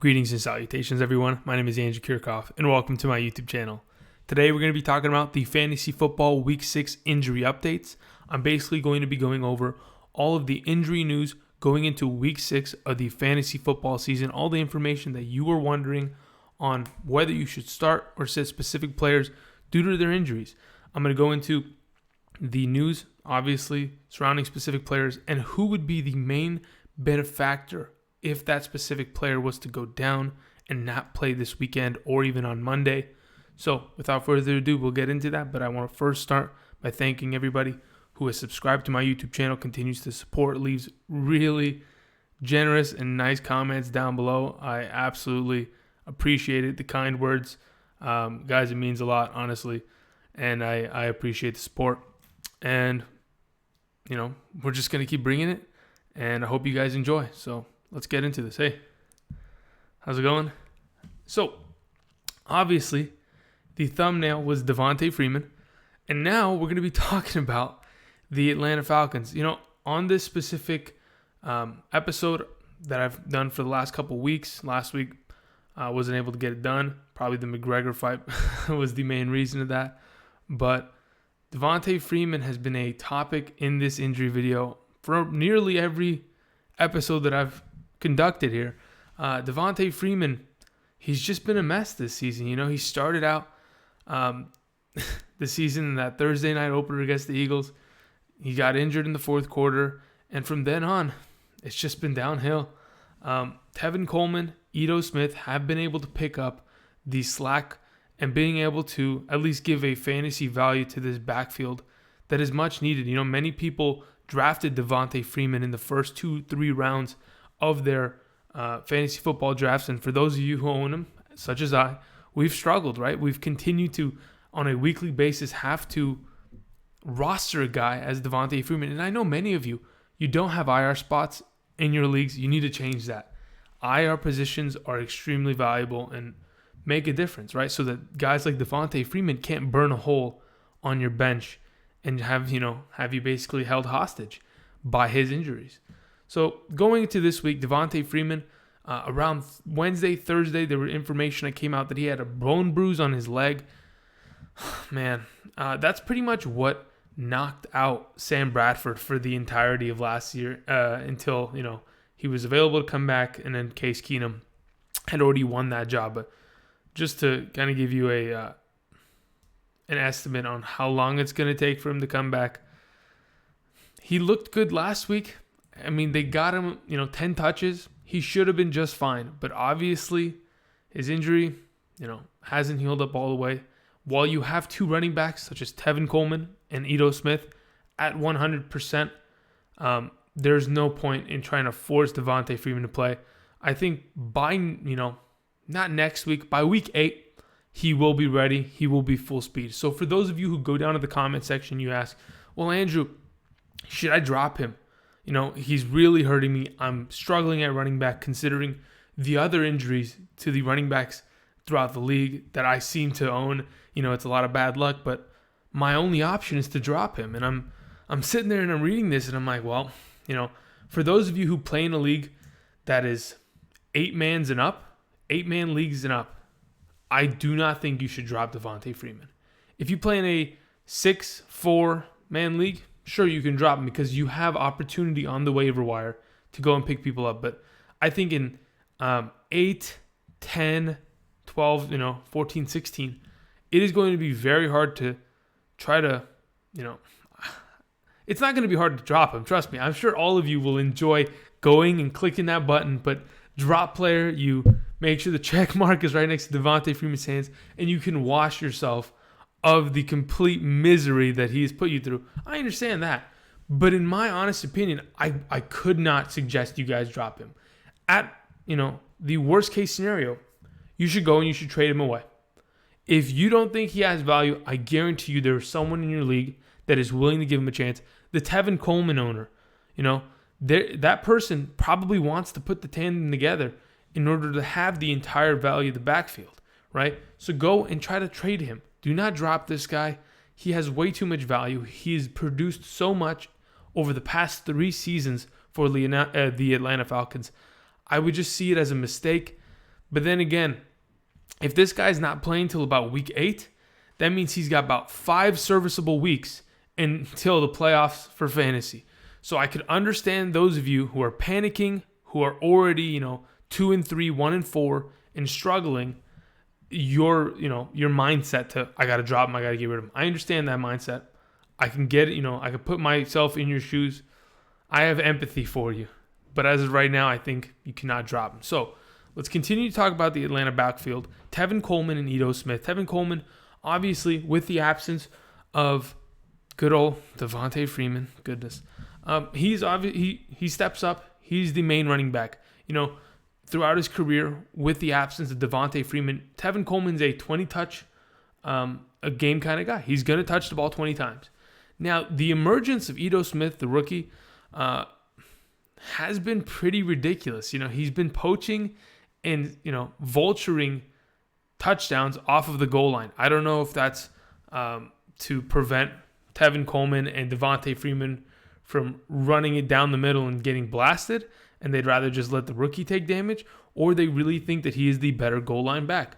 Greetings and salutations, everyone. My name is Andrew Kirchhoff, and welcome to my YouTube channel. Today, we're going to be talking about the Fantasy Football Week 6 injury updates. I'm basically going to be going over all of the injury news going into Week 6 of the fantasy football season, all the information that you were wondering on whether you should start or sit specific players due to their injuries. I'm going to go into the news, obviously, surrounding specific players, and who would be the main benefactor if that specific player was to go down and not play this weekend or even on Monday. So without further ado, we'll get into that. But I want to first start by thanking everybody who has subscribed to my YouTube channel, continues to support, leaves really generous and nice comments down below. I absolutely appreciate it, the kind words. Guys, it means a lot, honestly. And I appreciate the support. And, we're just going to keep bringing it. And I hope you guys enjoy. So let's get into this. Hey, how's it going? So, obviously, the thumbnail was Devonta Freeman. And now we're going to be talking about the Atlanta Falcons. On this specific episode that I've done for the last couple weeks, last week I wasn't able to get it done. Probably the McGregor fight was the main reason of that. But Devonta Freeman has been a topic in this injury video for nearly every episode that I've conducted here. Devonta Freeman, he's just been a mess this season. He started out the season in that Thursday night opener against the Eagles. He got injured in the fourth quarter, and from then on, it's just been downhill. Tevin, Coleman, Ito Smith have been able to pick up the slack and being able to at least give a fantasy value to this backfield that is much needed. Many people drafted Devonta Freeman in the first 2-3 rounds of their fantasy football drafts. And for those of you who own him, such as I, we've struggled, right? We've continued to, on a weekly basis, have to roster a guy as Devonta Freeman. And I know many of you don't have IR spots in your leagues. You need to change that. IR positions are extremely valuable and make a difference, right? So that guys like Devonta Freeman can't burn a hole on your bench and have you basically held hostage by his injuries. So going into this week, Devonta Freeman, around Wednesday, Thursday, there were information that came out that he had a bone bruise on his leg. Man, that's pretty much what knocked out Sam Bradford for the entirety of last year until, he was available to come back, and then Case Keenum had already won that job. But just to kind of give you an estimate on how long it's going to take for him to come back, he looked good last week. I mean, they got him, 10 touches. He should have been just fine. But obviously, his injury, hasn't healed up all the way. While you have two running backs, such as Tevin Coleman and Ito Smith, at 100%, there's no point in trying to force Devonta Freeman to play. I think by, not next week, by week 8, he will be ready. He will be full speed. So for those of you who go down to the comment section, you ask, well, Andrew, should I drop him? He's really hurting me. I'm struggling at running back considering the other injuries to the running backs throughout the league that I seem to own. It's a lot of bad luck, but my only option is to drop him. And I'm sitting there and I'm reading this and I'm like, well, for those of you who play in a league that is 8-man leagues and up, I do not think you should drop Devonta Freeman. If you play in a 6-4-man league, sure, you can drop him because you have opportunity on the waiver wire to go and pick people up. But I think in 8, 10, 12, 14, 16, it is going to be very hard to try to, it's not going to be hard to drop him. Trust me. I'm sure all of you will enjoy going and clicking that button. But drop player, you make sure the check mark is right next to Devonta Freeman's hands, and you can wash yourself of the complete misery that he has put you through. I understand that. But in my honest opinion, I could not suggest you guys drop him. At, the worst case scenario, you should go and you should trade him away. If you don't think he has value, I guarantee you there's someone in your league that is willing to give him a chance. The Tevin Coleman owner, that person probably wants to put the tandem together in order to have the entire value of the backfield, right? So go and try to trade him. Do not drop this guy. He has way too much value. He's produced so much over the past 3 seasons for the Atlanta Falcons. I would just see it as a mistake. But then again, if this guy's not playing till about week 8, that means he's got about 5 serviceable weeks until the playoffs for fantasy. So I could understand those of you who are panicking, who are already, 2-3, 1-4, and struggling. Your mindset to, I got to drop him, I got to get rid of him. I understand that mindset. I can get it, I can put myself in your shoes. I have empathy for you. But as of right now, I think you cannot drop him. So let's continue to talk about the Atlanta backfield. Tevin Coleman and Ito Smith. Tevin Coleman, obviously, with the absence of good old Devonta Freeman, goodness. He steps up. He's the main running back. Throughout his career, with the absence of Devonta Freeman, Tevin Coleman's a 20-touch a game kind of guy. He's going to touch the ball 20 times. Now, the emergence of Ito Smith, the rookie, has been pretty ridiculous. He's been poaching and, vulturing touchdowns off of the goal line. I don't know if that's to prevent Tevin Coleman and Devonta Freeman from running it down the middle and getting blasted, and they'd rather just let the rookie take damage, or they really think that he is the better goal line back.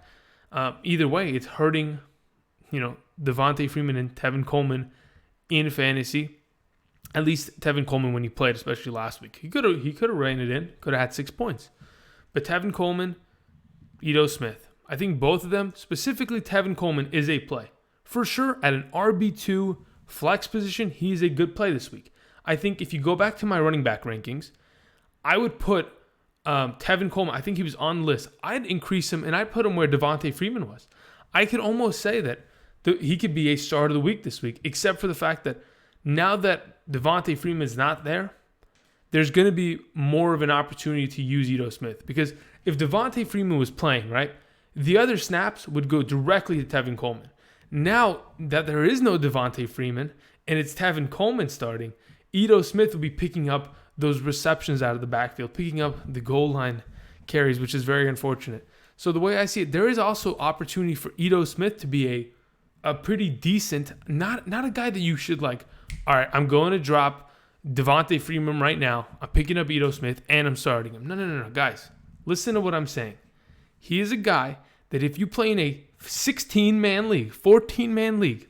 Either way, it's hurting, Devonta Freeman and Tevin Coleman in fantasy. At least Tevin Coleman when he played, especially last week. He could have ran it in, could have had 6 points. But Tevin Coleman, Ito Smith, I think both of them, specifically Tevin Coleman, is a play. For sure, at an RB2 flex position, he is a good play this week. I think if you go back to my running back rankings, I would put Tevin Coleman, I think he was on the list. I'd increase him, and I'd put him where Devonta Freeman was. I could almost say that he could be a start of the week this week, except for the fact that now that Devonta Freeman's not there, there's going to be more of an opportunity to use Ito Smith. Because if Devonta Freeman was playing, right, the other snaps would go directly to Tevin Coleman. Now that there is no Devonta Freeman and it's Tevin Coleman starting, Ito Smith will be picking up those receptions out of the backfield, picking up the goal line carries, which is very unfortunate. So the way I see it, there is also opportunity for Ito Smith to be a pretty decent, not a guy that you should like, all right, I'm going to drop Devonta Freeman right now. I'm picking up Ito Smith and I'm starting him. No. Guys, listen to what I'm saying. He is a guy that if you play in a 16-man league, 14-man league,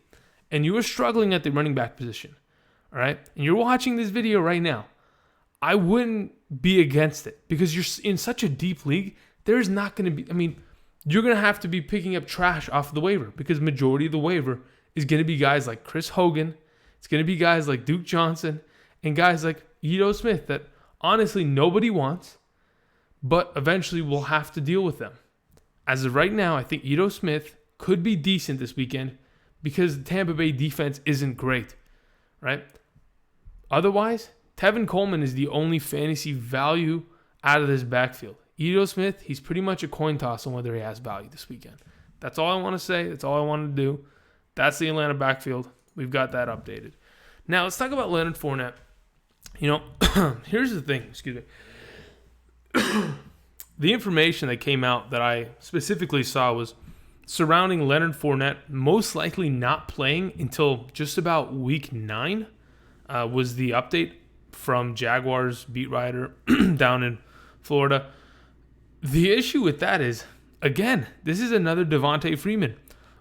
and you are struggling at the running back position, all right, and you're watching this video right now, I wouldn't be against it because you're in such a deep league. There's not going to be, you're going to have to be picking up trash off the waiver because majority of the waiver is going to be guys like Chris Hogan. It's going to be guys like Duke Johnson and guys like Ito Smith that honestly nobody wants, but eventually we'll have to deal with them. As of right now, I think Ito Smith could be decent this weekend because the Tampa Bay defense isn't great, right? Otherwise, Tevin Coleman is the only fantasy value out of this backfield. Ito Smith, he's pretty much a coin toss on whether he has value this weekend. That's all I want to say. That's all I wanted to do. That's the Atlanta backfield. We've got that updated. Now, let's talk about Leonard Fournette. Here's the thing. Excuse me. The information that came out that I specifically saw was surrounding Leonard Fournette most likely not playing until just about week 9 was the update from Jaguars beat writer down in Florida. The issue with that is, again, this is another Devonta Freeman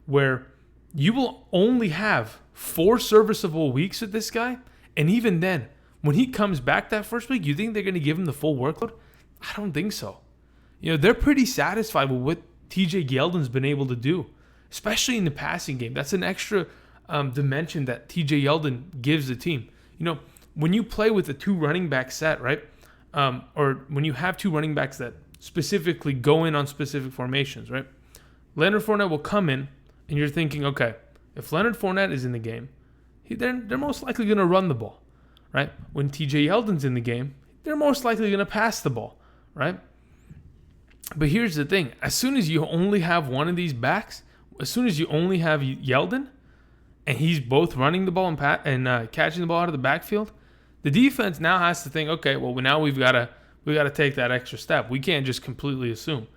where you will only have 4 serviceable weeks with this guy. And even then, when he comes back that first week, you think they're going to give him the full workload? I don't think so. They're pretty satisfied with what TJ Yeldon's been able to do, especially in the passing game. That's an extra dimension that TJ Yeldon gives the team. When you play with a 2 running back set, right? Or when you have 2 running backs that specifically go in on specific formations, right? Leonard Fournette will come in, and you're thinking, okay, if Leonard Fournette is in the game, they're most likely going to run the ball, right? When TJ Yeldon's in the game, they're most likely going to pass the ball, right? But here's the thing. As soon as you only have one of these backs, as soon as you only have Yeldon, and he's both running the ball and catching the ball out of the backfield, the defense now has to think, okay, well, now we got to take that extra step. We can't just completely assume.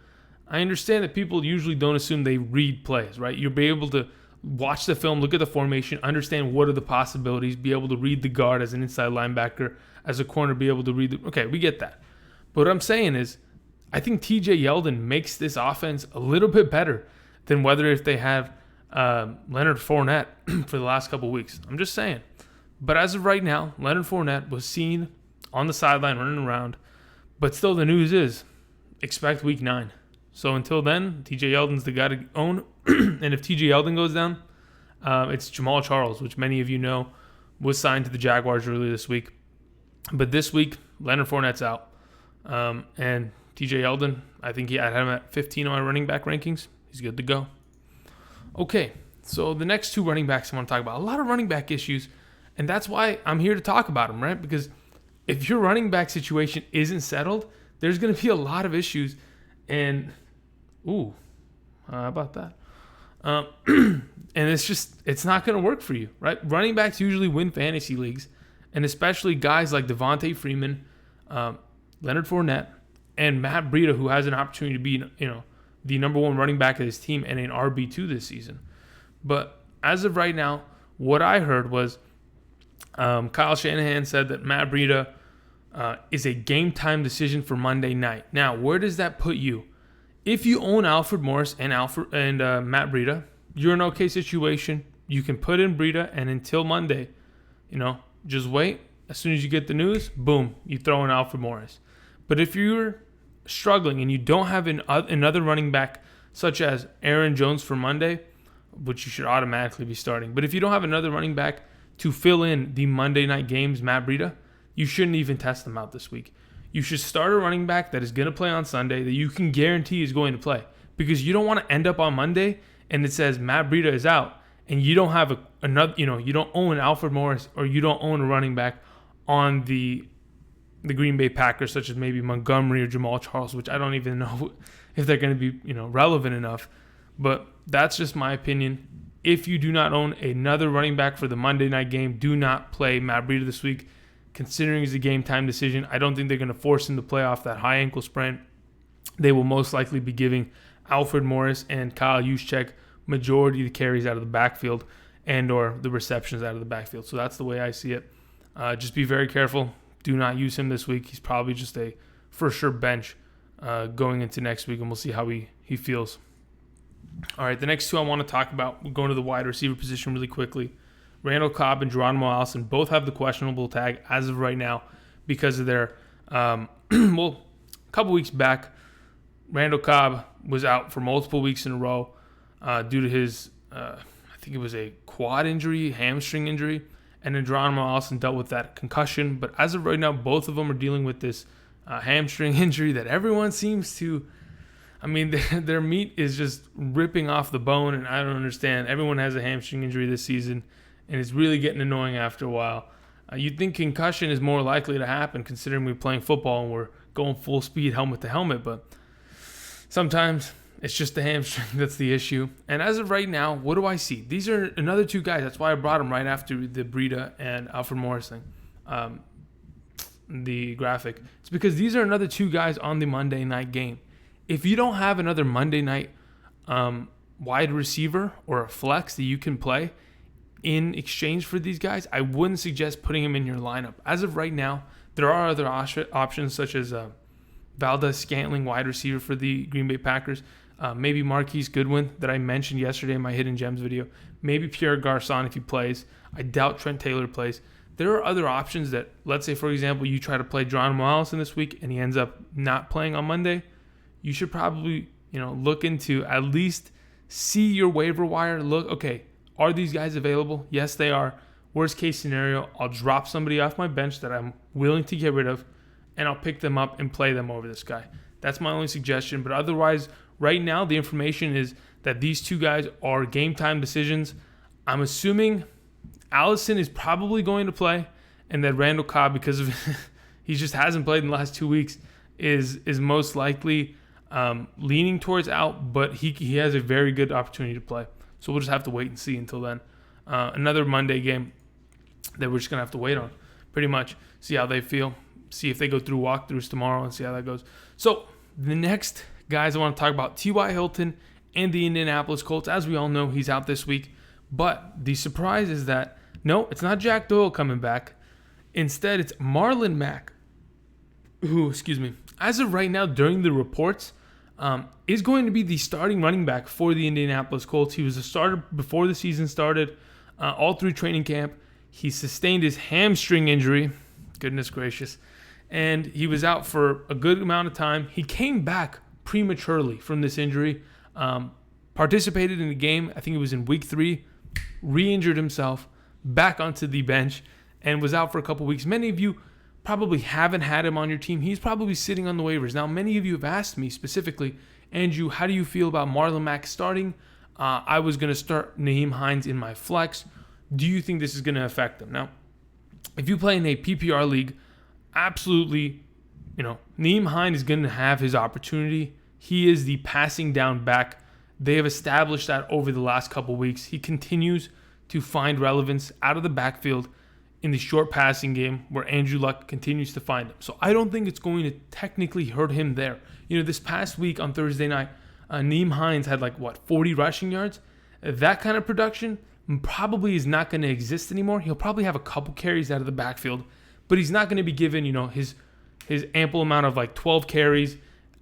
I understand that people usually don't assume they read plays, right? You'll be able to watch the film, look at the formation, understand what are the possibilities, be able to read the guard as an inside linebacker, as a corner, be able to read okay, we get that. But what I'm saying is, I think TJ Yeldon makes this offense a little bit better than whether if they have Leonard Fournette for the last couple weeks. I'm just saying. But as of right now, Leonard Fournette was seen on the sideline running around. But still, the news is expect week 9. So until then, TJ Yeldon's the guy to own. And if TJ Yeldon goes down, it's Jamal Charles, which many of you know was signed to the Jaguars earlier this week. But this week, Leonard Fournette's out. And TJ Yeldon, I think I had him at 15 on my running back rankings. He's good to go. Okay, so the next 2 running backs I want to talk about. A lot of running back issues, and that's why I'm here to talk about them, right? Because if your running back situation isn't settled, there's going to be a lot of issues. And, how about that? And it's not going to work for you, right? Running backs usually win fantasy leagues, and especially guys like Devonta Freeman, Leonard Fournette, and Matt Breida, who has an opportunity to be, the number 1 running back of his team and an RB2 this season. But as of right now, what I heard was Kyle Shanahan said that Matt Breida is a game time decision for Monday night. Now, where does that put you? If you own Alfred Morris and Matt Breida, you're in an okay situation. You can put in Breida, and until Monday, just wait. As soon as you get the news, boom, you throw in Alfred Morris. But if you're struggling and you don't have another running back such as Aaron Jones for Monday, which you should automatically be starting. But if you don't have another running back to fill in the Monday night games, Matt Breida, you shouldn't even test them out this week. You should start a running back that is going to play on Sunday that you can guarantee is going to play, because you don't want to end up on Monday and it says Matt Breida is out and you don't have you don't own Alfred Morris or you don't own a running back on the Green Bay Packers, such as maybe Montgomery or Jamal Charles, which I don't even know if they're going to be relevant enough. But that's just my opinion. If you do not own another running back for the Monday night game, do not play Matt Breida this week. Considering it's a game time decision, I don't think they're going to force him to play off that high ankle sprain. They will most likely be giving Alfred Morris and Kyle Juszczyk majority of the carries out of the backfield and or the receptions out of the backfield. So that's the way I see it. Just be very careful. Do not use him this week. He's probably just a for sure bench going into next week, and we'll see how he feels. All right, the next 2 I want to talk about, we're going to the wide receiver position really quickly. Randall Cobb and Geronimo Allison both have the questionable tag as of right now because of their, a couple weeks back, Randall Cobb was out for multiple weeks in a row due to his, I think it was a quad injury, hamstring injury. And then Geronimo Allison dealt with that concussion. But as of right now, both of them are dealing with this hamstring injury that everyone seems to, their meat is just ripping off the bone, and I don't understand. Everyone has a hamstring injury this season, and it's really getting annoying after a while. You'd think concussion is more likely to happen considering we're playing football and we're going full speed helmet to helmet, but sometimes it's just the hamstring that's the issue. And as of right now, what do I see? These are another 2 guys. That's why I brought them right after the Breida and Alfred Morris thing, the graphic. It's because these are another 2 guys on the Monday night game. If you don't have another Monday night wide receiver or a flex that you can play in exchange for these guys, I wouldn't suggest putting them in your lineup. As of right now, there are other options such as Valdez-Scantling, wide receiver for the Green Bay Packers. Maybe Marquise Goodwin that I mentioned yesterday in my Hidden Gems video. Maybe Pierre Garçon if he plays. I doubt Trent Taylor plays. There are other options that, let's say, for example, you try to play Geronimo Allison this week and he ends up not playing on Monday. You should probably, look into at least see your waiver wire. Look, okay, are these guys available? Yes, they are. Worst case scenario, I'll drop somebody off my bench that I'm willing to get rid of, and I'll pick them up and play them over this guy. That's my only suggestion. But otherwise, right now, the information is that these 2 guys are game time decisions. I'm assuming Allison is probably going to play, and that Randall Cobb, because of he just hasn't played in the last 2 weeks, is most likely leaning towards out, but he has a very good opportunity to play. So we'll just have to wait and see until then. Another Monday game that we're just going to have to wait on, pretty much. See how they feel. See if they go through walkthroughs tomorrow and see how that goes. So the next guys I want to talk about, T.Y. Hilton and the Indianapolis Colts. As we all know, he's out this week. But the surprise is that, no, it's not Jack Doyle coming back. Instead, it's Marlon Mack, who, as of right now, during the reports, is going to be the starting running back for the Indianapolis Colts. He was a starter before the season started, all through training camp. He sustained his hamstring injury, goodness gracious, and he was out for a good amount of time. He came back prematurely from this injury, participated in the game, I think it was in week 3, re-injured himself, back onto the bench, and was out for a couple weeks. Many of you probably haven't had him on your team. He's probably sitting on the waivers. Now, many of you have asked me specifically, Andrew, how do you feel about Marlon Mack starting? I was going to start Nyheim Hines in my flex. Do you think this is going to affect him? Now, if you play in a PPR league, absolutely, Nyheim Hines is going to have his opportunity. He is the passing down back. They have established that over the last couple weeks. He continues to find relevance out of the backfield in the short passing game where Andrew Luck continues to find him. So I don't think it's going to technically hurt him there. This past week on Thursday night, Nyheim Hines had 40 rushing yards. That kind of production probably is not going to exist anymore. He'll probably have a couple carries out of the backfield, but he's not going to be given, his ample amount of 12 carries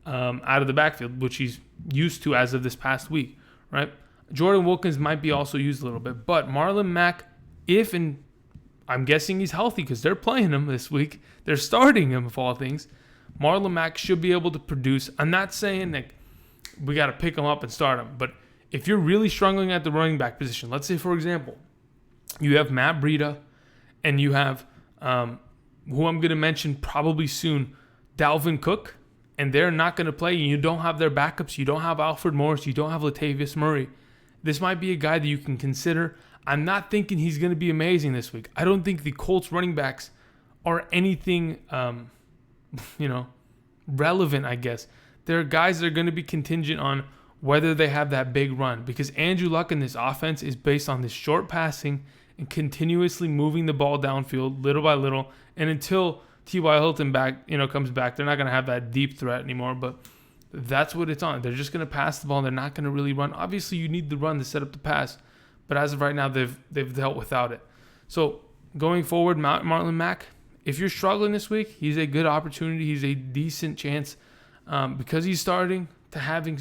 out of the backfield, which he's used to as of this past week, right? Jordan Wilkins might be also used a little bit, but Marlon Mack, I'm guessing he's healthy because they're playing him this week. They're starting him, of all things. Marlon Mack should be able to produce. I'm not saying that we got to pick him up and start him, but if you're really struggling at the running back position, let's say, for example, you have Matt Breida and you have, who I'm going to mention probably soon, Dalvin Cook, and they're not going to play, and you don't have their backups, you don't have Alfred Morris, you don't have Latavius Murray, this might be a guy that you can consider. I'm not thinking he's going to be amazing this week. I don't think the Colts running backs are anything, relevant, I guess. There are guys that are going to be contingent on whether they have that big run, because Andrew Luck in this offense is based on this short passing and continuously moving the ball downfield little by little. And until T.Y. Hilton comes back, they're not going to have that deep threat anymore. But that's what it's on. They're just going to pass the ball. They're not going to really run. Obviously, you need the run to set up the pass. But as of right now, they've dealt without it. So going forward, Marlon Mack, if you're struggling this week, he's a good opportunity. He's a decent chance because he's starting to having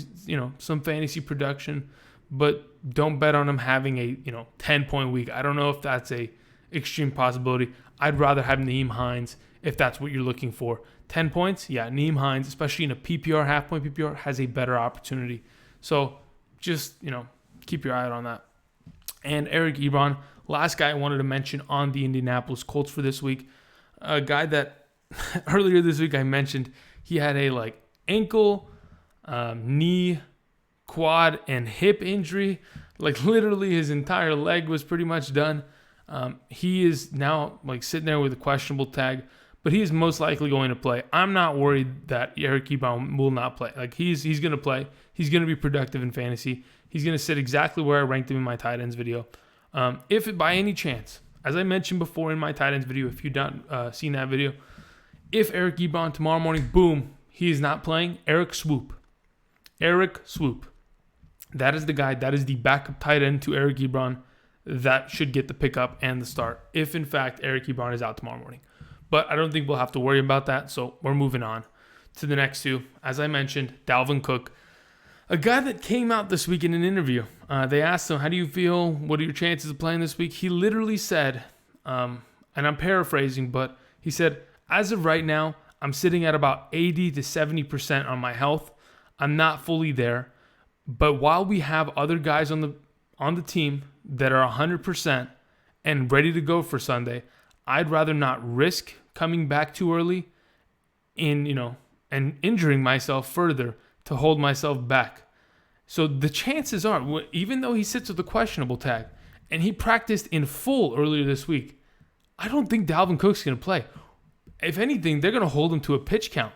some fantasy production. But don't bet on him having a 10-point week. I don't know if that's a extreme possibility. I'd rather have Nyheim Hines if that's what you're looking for. 10 points, yeah, Nyheim Hines, especially in a PPR, half-point PPR, has a better opportunity. So just keep your eye out on that. And Eric Ebron, last guy I wanted to mention on the Indianapolis Colts for this week, a guy that earlier this week I mentioned he had a ankle, knee, quad, and hip injury. Literally his entire leg was pretty much done. He is now sitting there with a questionable tag, but he is most likely going to play. I'm not worried that Eric Ebron will not play. He's going to play. He's going to be productive in fantasy. He's going to sit exactly where I ranked him in my tight ends video. If by any chance, as I mentioned before in my tight ends video, if you've not seen that video, if Eric Ebron tomorrow morning, boom, he is not playing, Eric Swoop. That is the guy. That is the backup tight end to Eric Ebron. That should get the pickup and the start if, in fact, Eric Ebron is out tomorrow morning. But I don't think we'll have to worry about that, so we're moving on to the next two. As I mentioned, Dalvin Cook, a guy that came out this week in an interview. They asked him, how do you feel? What are your chances of playing this week? He literally said, and I'm paraphrasing, but he said, as of right now, I'm sitting at about 80 to 70% on my health. I'm not fully there. But while we have other guys on the team that are 100% and ready to go for Sunday, I'd rather not risk coming back too early and injuring myself further to hold myself back. So the chances are, even though he sits with a questionable tag and he practiced in full earlier this week, I don't think Dalvin Cook's going to play. If anything, they're going to hold him to a pitch count,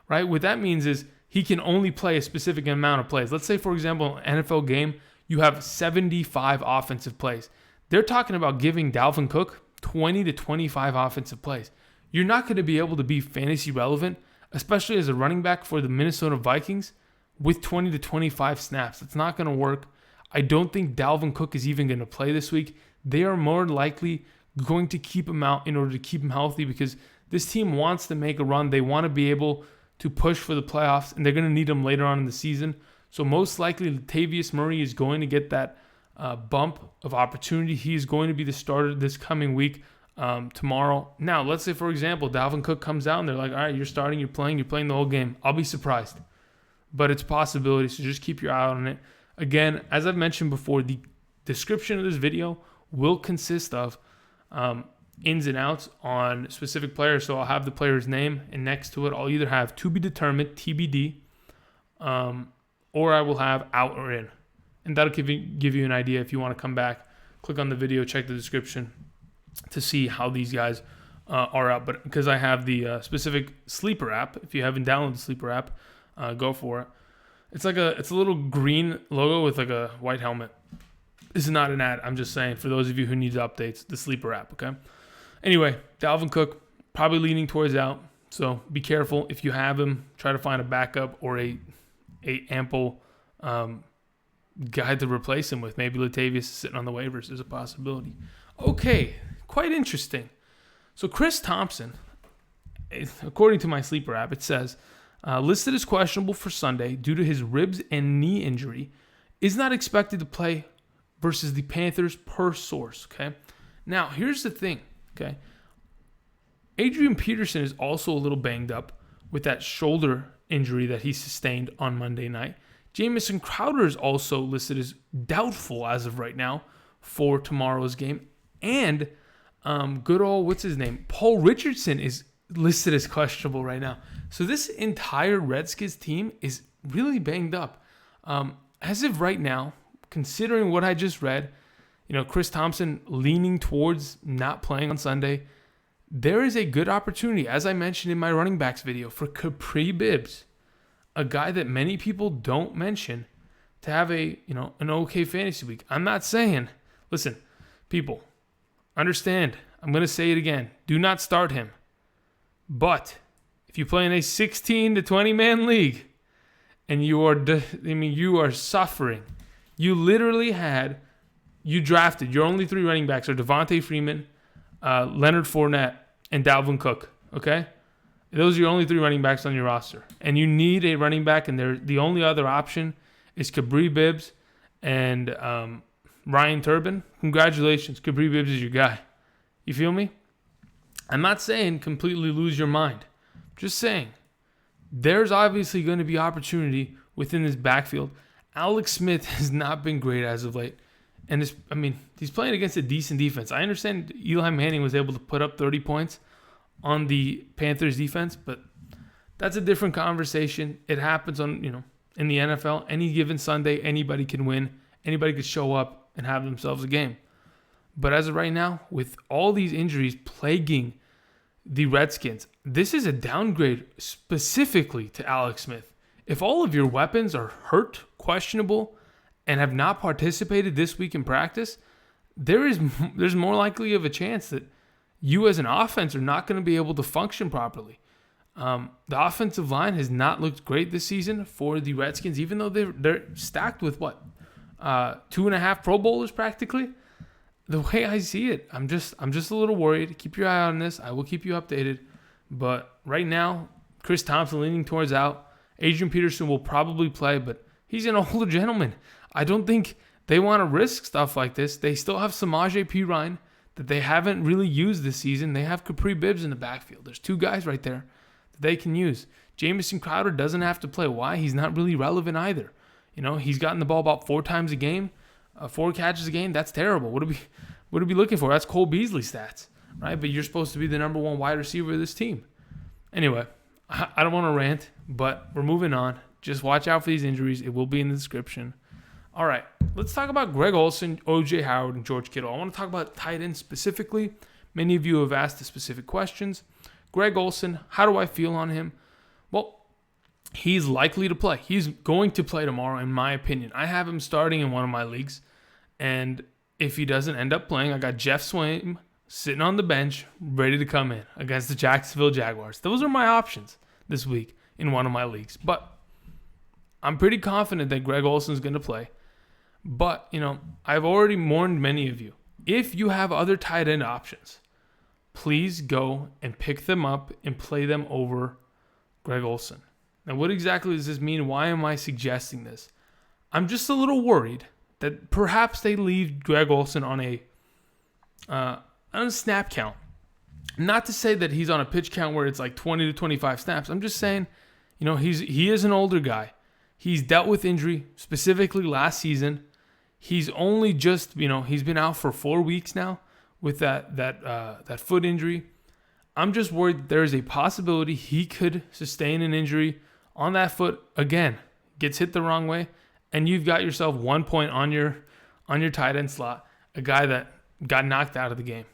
right? What that means is he can only play a specific amount of plays. Let's say, for example, an NFL game, you have 75 offensive plays. They're talking about giving Dalvin Cook 20 to 25 offensive plays. You're not going to be able to be fantasy relevant, especially as a running back for the Minnesota Vikings, with 20 to 25 snaps. It's not going to work. I don't think Dalvin Cook is even going to play this week. They are more likely going to keep him out in order to keep him healthy because this team wants to make a run. They want to be able to push for the playoffs, and they're going to need him later on in the season. So most likely, Latavius Murray is going to get that bump of opportunity. He is going to be the starter this coming week, tomorrow. Now, let's say, for example, Dalvin Cook comes out and they're like, all right, you're starting, you're playing the whole game. I'll be surprised. But it's a possibility, so just keep your eye on it. Again, as I've mentioned before, the description of this video will consist of ins and outs on specific players. So I'll have the player's name, and next to it, I'll either have to be determined, TBD, or I will have out or in. And that'll give you an idea if you want to come back, click on the video, check the description to see how these guys are out. But because I have the specific Sleeper app, if you haven't downloaded the Sleeper app, go for it. It's a little green logo with like a white helmet. This is not an ad. I'm just saying for those of you who need updates, the Sleeper app, okay? Anyway, Dalvin Cook, probably leaning towards out. So be careful. If you have him, try to find a backup or a ample guy to replace him with. Maybe Latavius is sitting on the waivers. There's a possibility. Okay, quite interesting. So Chris Thompson, according to my Sleeper app, it says, listed as questionable for Sunday due to his ribs and knee injury, is not expected to play versus the Panthers per source, okay? Now, here's the thing, okay? Adrian Peterson is also a little banged up with that shoulder injury that he sustained on Monday night. Jamison Crowder is also listed as doubtful as of right now for tomorrow's game. And good old, what's his name? Paul Richardson is listed as questionable right now. So this entire Redskins team is really banged up. As of right now, considering what I just read, Chris Thompson leaning towards not playing on Sunday, there is a good opportunity, as I mentioned in my running backs video, for Capri Bibbs, a guy that many people don't mention, to have an okay fantasy week. I'm not saying, listen, people, understand, I'm going to say it again, do not start him. But if you play in a 16 to 20 man league and you are suffering, you drafted, your only 3 running backs are Devonta, Freeman, Leonard, Fournette, and Dalvin Cook, okay? Those are your only 3 running backs on your roster. And you need a running back, and the only other option is Capri Bibbs and Ryan Turbin. Congratulations, Capri Bibbs is your guy. You feel me? I'm not saying completely lose your mind. Just saying there's obviously going to be opportunity within this backfield. Alex Smith has not been great as of late. And he's playing against a decent defense. I understand Eli Manning was able to put up 30 points on the Panthers defense, but that's a different conversation. It happens in the NFL. Any given Sunday, anybody can win. Anybody could show up and have themselves a game. But as of right now, with all these injuries plaguing the Redskins, this is a downgrade specifically to Alex Smith. If all of your weapons are hurt, questionable, and have not participated this week in practice, there's more likely of a chance that you as an offense are not going to be able to function properly. The offensive line has not looked great this season for the Redskins, even though they're stacked with 2.5 Pro Bowlers practically. The way I see it, I'm just a little worried. Keep your eye on this. I will keep you updated. But right now, Chris Thompson leaning towards out. Adrian Peterson will probably play, but he's an older gentleman. I don't think they want to risk stuff like this. They still have Samaje Perine that they haven't really used this season. They have Capri Bibbs in the backfield. There's 2 guys right there that they can use. Jamison Crowder doesn't have to play. Why? He's not really relevant either. He's gotten the ball about 4 times a game, 4 catches a game. That's terrible. What are we looking for? That's Cole Beasley stats, right? But you're supposed to be the number 1 wide receiver of this team. Anyway, I don't want to rant, but we're moving on. Just watch out for these injuries. It will be in the description. All right, let's talk about Greg Olsen, O.J. Howard, and George Kittle. I want to talk about tight ends specifically. Many of you have asked the specific questions. Greg Olsen, how do I feel on him? Well, he's likely to play. He's going to play tomorrow, in my opinion. I have him starting in one of my leagues, and if he doesn't end up playing, I got Jeff Swaim sitting on the bench, ready to come in against the Jacksonville Jaguars. Those are my options this week in one of my leagues. But I'm pretty confident that Greg Olsen is going to play. But, I've already warned many of you. If you have other tight end options, please go and pick them up and play them over Greg Olsen. Now, what exactly does this mean? Why am I suggesting this? I'm just a little worried that perhaps they leave Greg Olsen on a snap count. Not to say that he's on a pitch count where it's like 20 to 25 snaps. I'm just saying, he is an older guy. He's dealt with injury, specifically last season. He's only just, he's been out for 4 weeks now with that foot injury. I'm just worried that there is a possibility he could sustain an injury on that foot again. Gets hit the wrong way, and you've got yourself 1 point on your tight end slot, a guy that got knocked out of the game.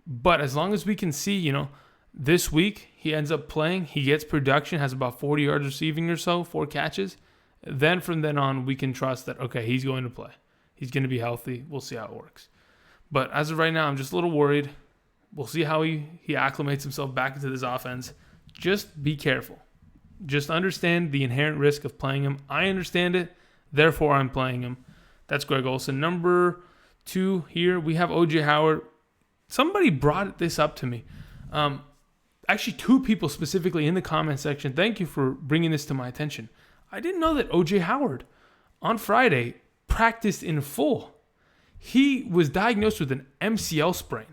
But as long as we can see, this week he ends up playing, he gets production, has about 40 yards receiving or so, 4 catches. Then from then on, we can trust that, okay, he's going to play. He's going to be healthy. We'll see how it works. But as of right now, I'm just a little worried. We'll see how he acclimates himself back into this offense. Just be careful. Just understand the inherent risk of playing him. I understand it. Therefore, I'm playing him. That's Greg Olsen. Number 2 here, we have O.J. Howard. Somebody brought this up to me. Actually, 2 people specifically in the comment section. Thank you for bringing this to my attention. I didn't know that O.J. Howard on Friday practiced in full. He was diagnosed with an MCL sprain,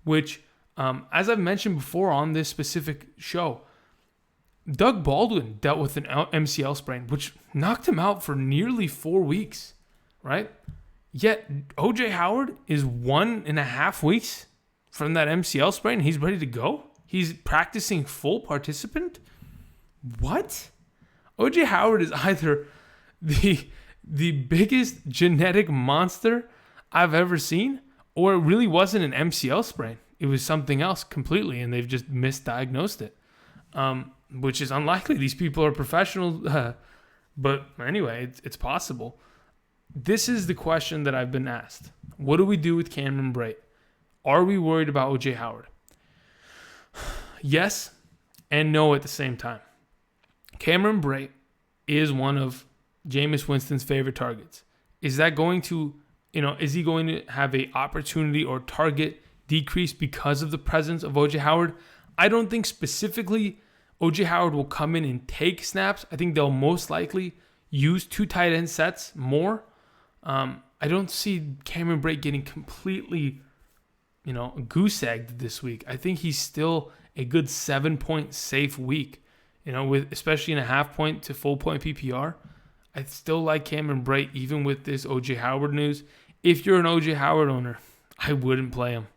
which, as I've mentioned before on this specific show, Doug Baldwin dealt with an MCL sprain, which knocked him out for nearly 4 weeks, right? Yet O.J. Howard is 1.5 weeks from that MCL sprain. He's ready to go. He's practicing full participant. What? O.J. Howard is either the biggest genetic monster I've ever seen, or it really wasn't an MCL sprain. It was something else completely, and they've just misdiagnosed it, which is unlikely. These people are professionals, but anyway, it's possible. This is the question that I've been asked. What do we do with Cameron Brate? Are we worried about O.J. Howard? Yes and no at the same time. Cameron Brate is one of Jameis Winston's favorite targets. Is that going to, is he going to have an opportunity or target decrease because of the presence of O.J. Howard? I don't think specifically O.J. Howard will come in and take snaps. I think they'll most likely use 2 tight end sets more. I don't see Cameron Brate getting completely, goose-egged this week. I think he's still a good 7-point safe week, with especially in a half-point to full-point PPR. I still like Cameron Brate even with this O.J. Howard news. If you're an O.J. Howard owner, I wouldn't play him.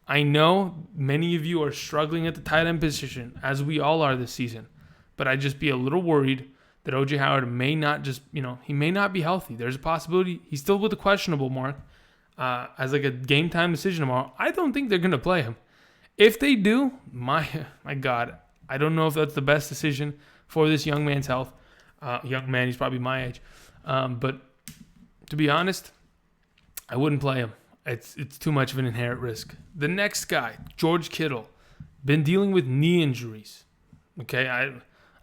I know many of you are struggling at the tight end position, as we all are this season, but I'd just be a little worried that O.J. Howard may not just, he may not be healthy. There's a possibility he's still with a questionable mark as like a game time decision tomorrow. I don't think they're going to play him. If they do, my God, I don't know if that's the best decision for this young man's health. Young man, he's probably my age. But to be honest, I wouldn't play him. It's too much of an inherent risk. The next guy, George Kittle, been dealing with knee injuries. Okay, I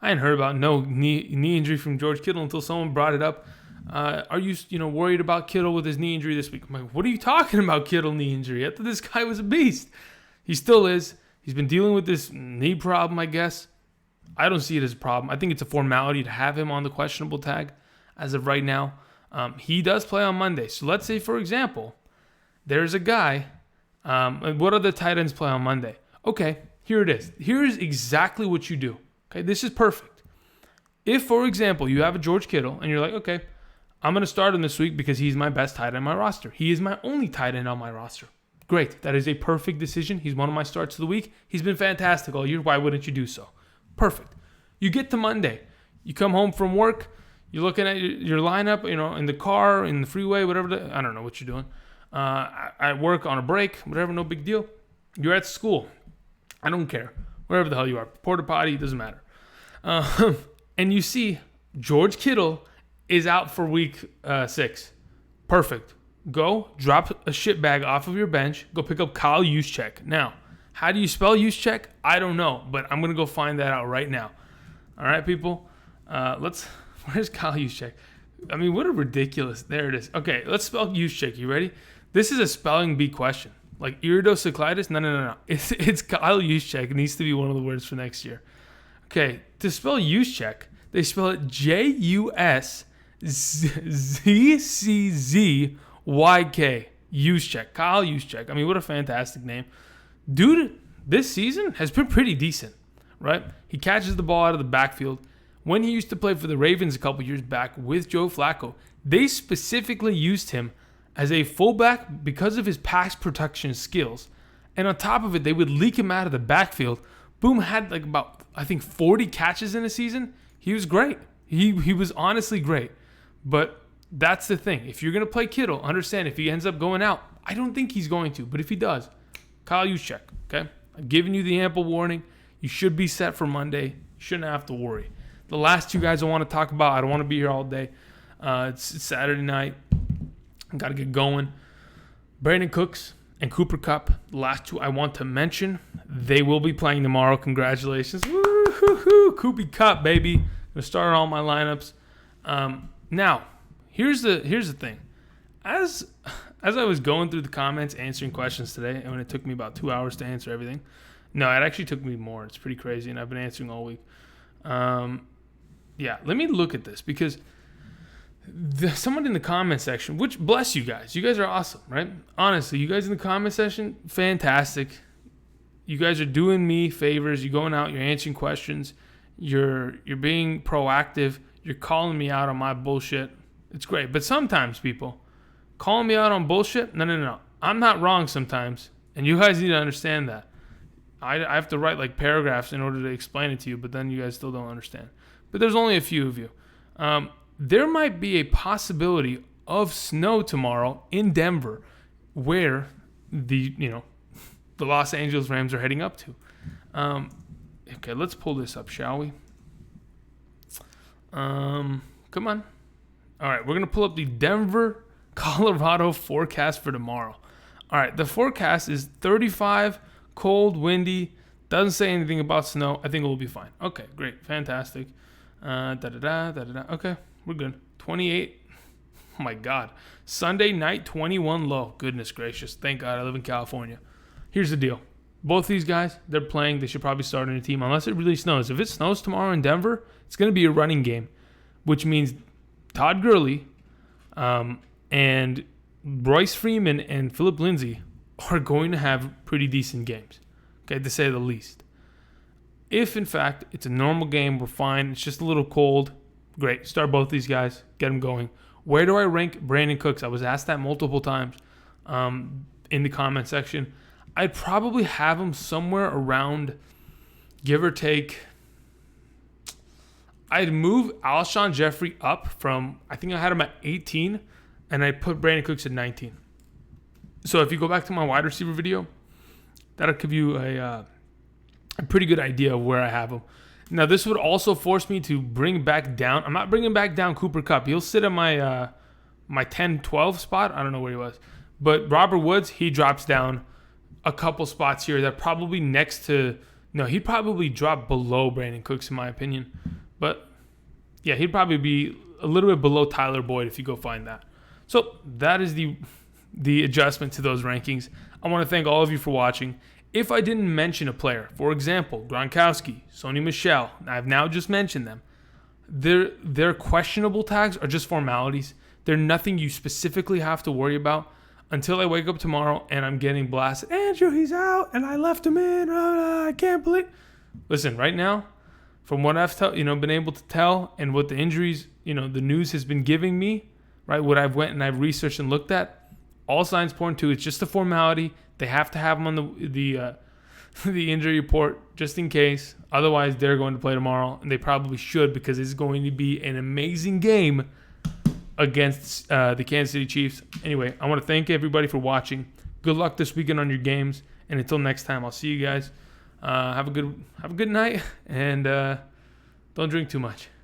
hadn't heard about no knee injury from George Kittle until someone brought it up. Are you worried about Kittle with his knee injury this week? I'm like, what are you talking about, Kittle knee injury? I thought this guy was a beast. He still is. He's been dealing with this knee problem, I guess. I don't see it as a problem. I think it's a formality to have him on the questionable tag as of right now. He does play on Monday. So let's say, for example, there's a guy. What other tight ends play on Monday? Okay, here it is. Here's exactly what you do. Okay, this is perfect. If, for example, you have a George Kittle and you're like, okay, I'm going to start him this week because he's my best tight end on my roster. He is my only tight end on my roster. Great. That is a perfect decision. He's one of my starts of the week. He's been fantastic all year. Why wouldn't you do so? Perfect. You get to Monday. You come home from work. You're looking at your lineup, in the car, in the freeway, whatever. I don't know what you're doing. At work, on a break, whatever, no big deal. You're at school. I don't care. Wherever the hell you are. Porta potty, doesn't matter. And you see George Kittle is out for week 6. Perfect. Go drop a shit bag off of your bench. Go pick up Kyle Juszczyk. Now, how do you spell Juszczyk? I don't know, but I'm going to go find that out right now. All right, people? Where's Kyle Juszczyk? I mean, what a ridiculous. There it is. Okay, let's spell Juszczyk. You ready? This is a spelling bee question. Like iridocyclitis? No. It's Kyle Juszczyk. It needs to be one of the words for next year. Okay, to spell Juszczyk, they spell it Juszczyk. Juszczyk. Kyle Juszczyk. I mean, what a fantastic name. Dude, this season has been pretty decent, right? He catches the ball out of the backfield. When he used to play for the Ravens a couple years back with Joe Flacco, they specifically used him as a fullback because of his pass protection skills. And on top of it, they would leak him out of the backfield. Boom had like about, I think, 40 catches in a season. He was great. He was honestly great. But that's the thing. If you're going to play Kittle, understand if he ends up going out, I don't think he's going to. But if he does, Kyle Juszczyk, okay? I'm giving you the ample warning. You should be set for Monday. You shouldn't have to worry. The last two guys I want to talk about, I don't want to be here all day. It's Saturday night. I got to get going. Brandin Cooks and Cooper Kupp, the last two I want to mention. They will be playing tomorrow. Congratulations. Woo-hoo-hoo. Koopy Kupp, baby. Going to start all my lineups. Now, here's the thing. As I was going through the comments, answering questions today, and when it took me about 2 hours to answer everything. No, it actually took me more. It's pretty crazy, and I've been answering all week. Yeah, let me look at this because someone in the comment section, which bless you guys. You guys are awesome, right? Honestly, you guys in the comment section, fantastic. You guys are doing me favors. You're going out, you're answering questions. You're being proactive. You're calling me out on my bullshit. It's great. But sometimes people calling me out on bullshit, no. I'm not wrong sometimes. And you guys need to understand that. I have to write like paragraphs in order to explain it to you, but then you guys still don't understand. But there's only a few of you. There might be a possibility of snow tomorrow in Denver, where the Los Angeles Rams are heading up to. Okay, let's pull this up, shall we? Come on. All right, we're gonna pull up the Denver, Colorado forecast for tomorrow. All right, the forecast is 35, cold, windy. Doesn't say anything about snow. I think it will be fine. Okay, great, fantastic. Okay, we're good. 28. Oh my God. Sunday night, 21 low. Goodness gracious. Thank God I live in California. Here's the deal. Both these guys, they're playing. They should probably start in a team unless it really snows. If it snows tomorrow in Denver, it's going to be a running game, which means Todd Gurley and Bryce Freeman and Phillip Lindsay are going to have pretty decent games, okay, to say the least. If, in fact, it's a normal game, we're fine. It's just a little cold. Great. Start both these guys. Get them going. Where do I rank Brandin Cooks? I was asked that multiple times in the comment section. I'd probably have him somewhere around, give or take, I'd move Alshon Jeffrey up from, I think I had him at 18, and I put Brandin Cooks at 19. So if you go back to my wide receiver video, that'll give you a pretty good idea of where I have him. Now, this would also force me to bring back down. I'm not bringing back down Cooper Kupp. He'll sit at my 10-12 spot. I don't know where he was. But Robert Woods, he drops down a couple spots here. That probably next to... No, he'd probably drop below Brandin Cooks, in my opinion. But, yeah, he'd probably be a little bit below Tyler Boyd if you go find that. So, that is the adjustment to those rankings. I want to thank all of you for watching. If I didn't mention a player, for example, Gronkowski, Sony Michel, I've now just mentioned them. Their questionable tags are just formalities. They're nothing you specifically have to worry about until I wake up tomorrow and I'm getting blasted. Andrew, he's out, and I left him in. I can't believe. Listen, right now, from what I've been able to tell, and what the injuries, the news has been giving me, right? What I've went and I've researched and looked at, all signs point to it's just a formality. They have to have him on the injury report just in case. Otherwise, they're going to play tomorrow, and they probably should because it's going to be an amazing game against the Kansas City Chiefs. Anyway, I want to thank everybody for watching. Good luck this weekend on your games, and until next time, I'll see you guys. Have a good night, and don't drink too much.